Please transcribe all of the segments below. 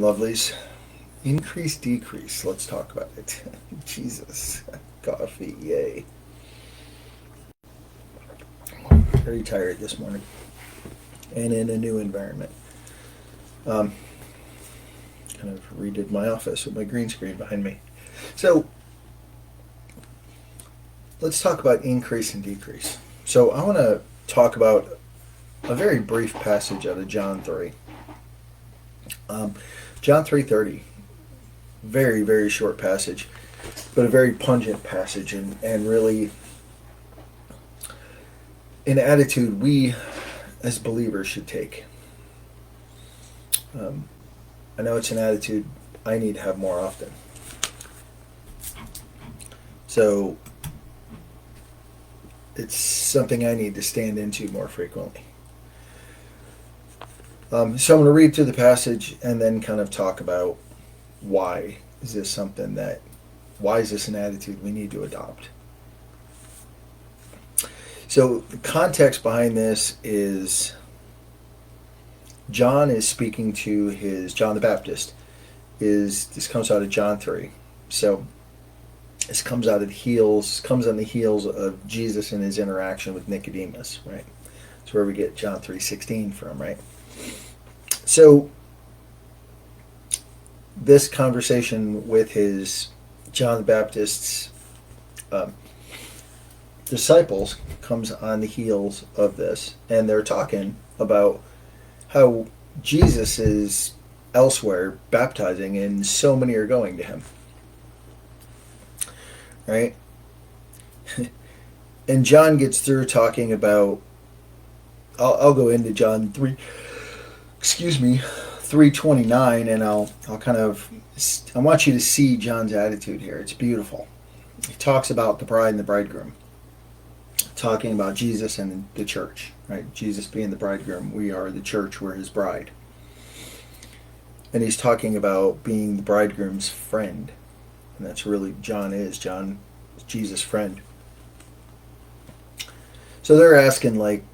on, lovelies? Increase, decrease. Let's talk about it. Jesus. Coffee, yay. Very tired this morning. And in a new environment. Kind of redid my office with my green screen behind me. So, let's talk about increase and decrease. So, I want to talk about a very brief passage out of John 3. John 3:30. Very, very short passage, but a very pungent passage, and really an attitude we as believers should take. I know it's an attitude I need to have more often. So it's something I need to stand into more frequently. So I'm going to read through the passage and then kind of talk about why is this an attitude we need to adopt. So the context behind this is John is speaking to John the Baptist. This comes out of John 3. So this comes on the heels of Jesus and his interaction with Nicodemus, right? That's where we get John 3:16 from, right? So this conversation with John the Baptist's disciples comes on the heels of this, and they're talking about how Jesus is elsewhere baptizing, and so many are going to him, right? And John gets through talking about. I'll go into John 3:29, and I'll I want you to see John's attitude here. It's beautiful. He talks about the bride and the bridegroom, talking about Jesus and the church, right? Jesus being the bridegroom, we are the church, we're his bride. And he's talking about being the bridegroom's friend, and that's really John is Jesus' friend. So they're asking like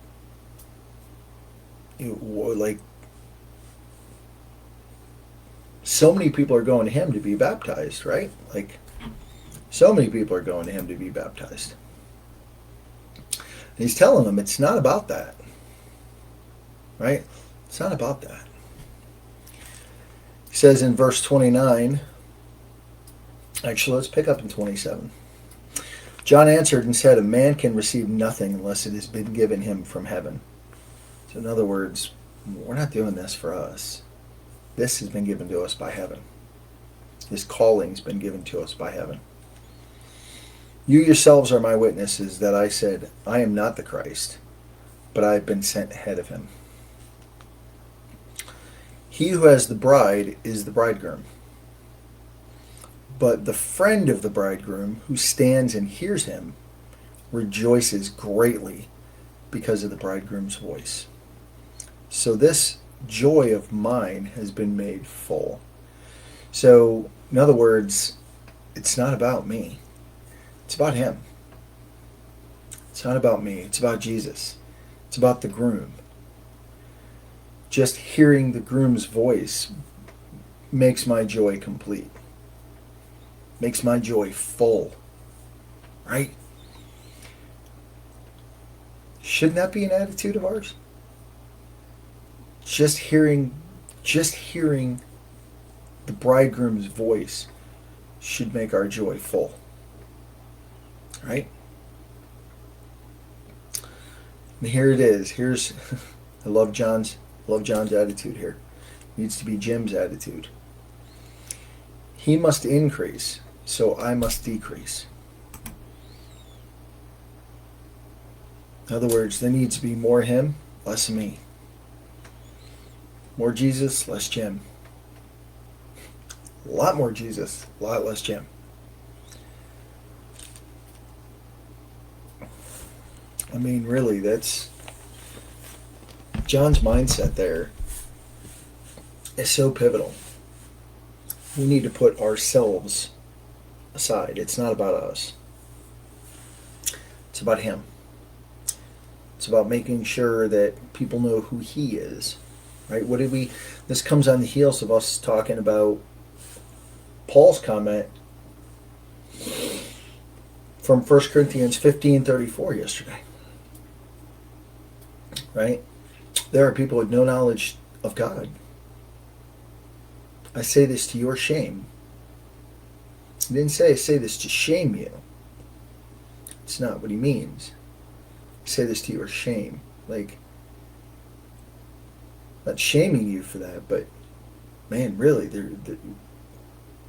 so many people are going to him to be baptized, right? Like, so many people are going to him to be baptized. And he's telling them it's not about that, right? It's not about that. He says in verse 29, actually, let's pick up in 27. John answered and said, "A man can receive nothing unless it has been given him from heaven." So in other words, we're not doing this for us. This has been given to us by heaven. This calling's been given to us by heaven. You yourselves are my witnesses that I said, I am not the Christ, but I have been sent ahead of him. He who has the bride is the bridegroom. But the friend of the bridegroom who stands and hears him rejoices greatly because of the bridegroom's voice. So this joy of mine has been made full. So, in other words, it's not about me. It's about him. It's not about me. It's about Jesus. It's about the groom. Just hearing the groom's voice makes my joy complete. Makes my joy full. Right? Shouldn't that be an attitude of ours? Just hearing the bridegroom's voice should make our joy full. Right? And here it is. I love John's attitude here. It needs to be Jim's attitude. He must increase, so I must decrease. In other words, there needs to be more him, less me. More Jesus, less Jim. A lot more Jesus, a lot less Jim. I mean, really, that's John's mindset there is so pivotal. We need to put ourselves aside. It's not about us. It's about him. It's about making sure that people know who he is right? What did we? This comes on the heels of us talking about Paul's comment from 1 Corinthians 15:34 yesterday, right? There are people with no knowledge of God. I say this to your shame. He didn't say, I say this to shame you. It's not what he means. I say this to your shame. Like, not shaming you for that, but man, really,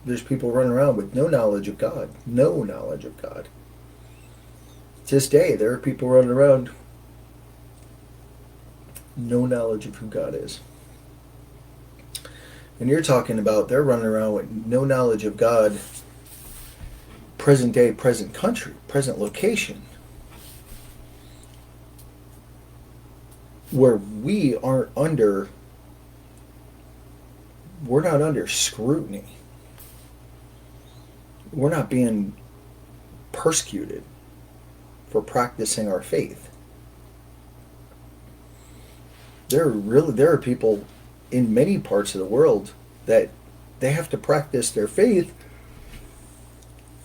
there's people running around with no knowledge of God. No knowledge of God. To this day, there are people running around no knowledge of who God is. And you're talking about they're running around with no knowledge of God, present day, present country, present location, where we're not under scrutiny. We're not being persecuted for practicing our faith. There are people in many parts of the world that they have to practice their faith,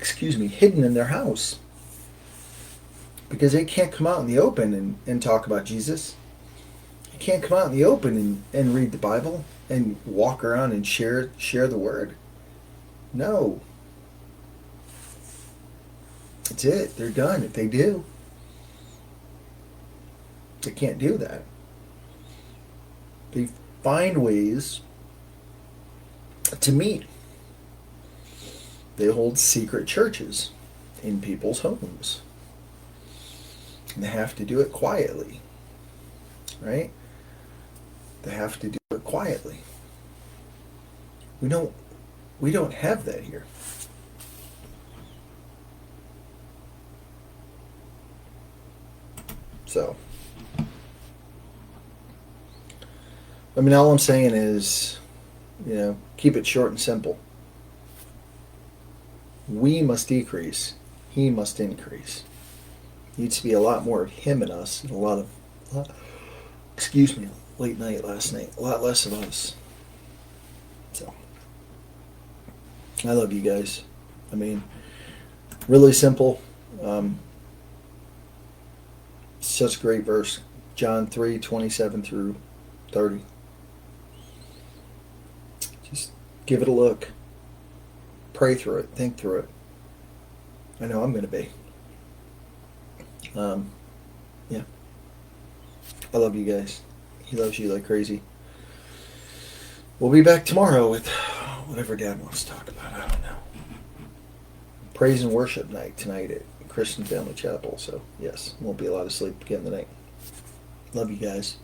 hidden in their house, because they can't come out in the open and talk about Jesus. They can't come out in the open and read the Bible and walk around and share the word. No. That's it. They're done if they do. They can't do that. They find ways to meet. They hold secret churches in people's homes. And they have to do it quietly. Right? They have to do it quietly. We don't have that here. So, I mean, all I'm saying is, keep it short and simple. We must decrease. He must increase. Needs to be a lot more of him in us and a lot late night last night. A lot less of us. So, I love you guys. I mean, really simple. Such a great verse. John 3:27 through 30. Just give it a look. Pray through it. Think through it. I know I'm going to be. Yeah. I love you guys. He loves you like crazy. We'll be back tomorrow with whatever Dad wants to talk about. I don't know. Praise and worship night tonight at Christian Family Chapel. So, yes, won't be a lot of sleep again tonight. Love you guys.